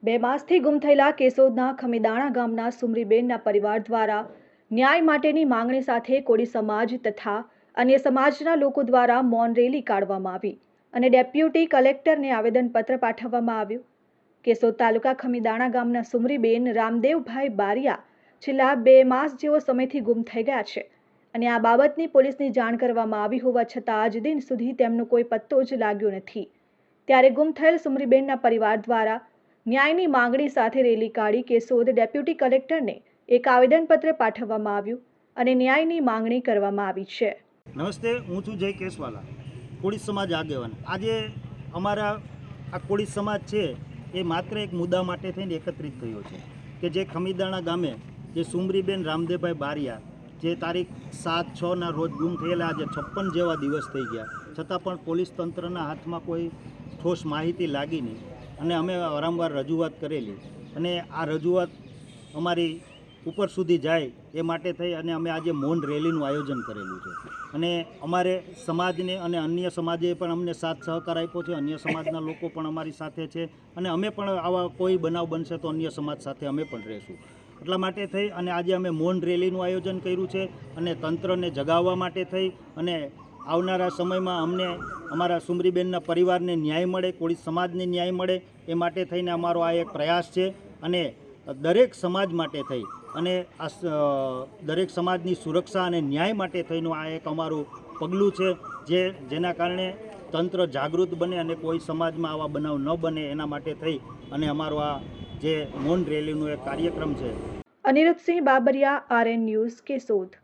2 માસથી ગુમ થયેલા કેશોદના ખમીદાણા ગામના સુમરીબેનના પરિવાર દ્વારા ન્યાય માટેની માંગણી સાથે કોળી સમાજ તથા અન્ય સમાજના લોકો દ્વારા મૌન રેલી કાઢવામાં આવી અને ડેપ્યુટી કલેક્ટરને આવેદનપત્ર પાઠવવામાં આવ્યું। કેશોદ તાલુકા ખમીદાણા ગામના સુમરીબેન રામદેવભાઈ બારિયા છેલ્લા 2 માસ જેવો સમયથી ગુમ થઈ ગયા છે અને આ બાબતની પોલીસની જાણ કરવામાં આવી હોવા છતાં આજ દિન સુધી તેમનો કોઈ પત્તો જ લાગ્યો નથી। ત્યારે ગુમ થયેલ સુમરીબેનના પરિવાર દ્વારા ન્યાયની માંગણી સાથે રેલી કાઢી કેશોદ ડેપ્યુટી કલેક્ટરને એક આવેદનપત્ર પાઠવવામાં આવ્યું અને ન્યાયની માંગણી કરવામાં આવી છે। નમસ્તે, હું છું જય કેશવાલા, કોળી સમાજ આગેવાન। આજે અમારા આ કોળી સમાજ છે એ માત્ર એક મુદ્દા માટે થઈને એકત્રિત થયો છે કે જે ખમીદાણા ગામે જે સુમરીબેન રામદેવભાઈ બારિયા જે તારીખ 7/6ના રોજ ગુમ થયેલા, આજે 56 જેવા દિવસ થઈ ગયા છતાં પણ પોલીસ તંત્રના હાથમાં કોઈ ઠોસ માહિતી લાગી નહીં અને અમે વારંવાર રજૂઆત કરેલી અને આ રજૂઆત અમારી ઉપર સુધી જાય એ માટે થઈ અને અમે આજે મૌન રેલીનું આયોજન કરેલું છે અને અમારે સમાજને અને અન્ય સમાજે પણ અમને સાથ સહકાર આપ્યો છે। અન્ય સમાજના લોકો પણ અમારી સાથે છે અને અમે પણ આવા કોઈ બનાવ બનશે તો અન્ય સમાજ સાથે અમે પણ રહીશું। એટલા માટે થઈ અને આજે અમે મૌન રેલીનું આયોજન કર્યું છે અને તંત્રને જગાવવા માટે થઈ અને આવનારા સમયમાં અમને અમારા સુમરીબેનના પરિવારને ન્યાય મળે, કોળી સમાજને ન્યાય મળે એ માટે થઈને અમારો આ એક પ્રયાસ છે અને દરેક સમાજ માટે થઈ અને આ દરેક સમાજની સુરક્ષા અને ન્યાય માટે થઈનું આ એક અમારું પગલું છે જેના કારણે તંત્ર જાગૃત બને અને કોઈ સમાજમાં આવા બનાવ ન બને એના માટે થઈ અને અમારો આ જે મૌન રેલીનું એક કાર્યક્રમ છે। Aniruddhsinh Babariya, RN news, Keshod.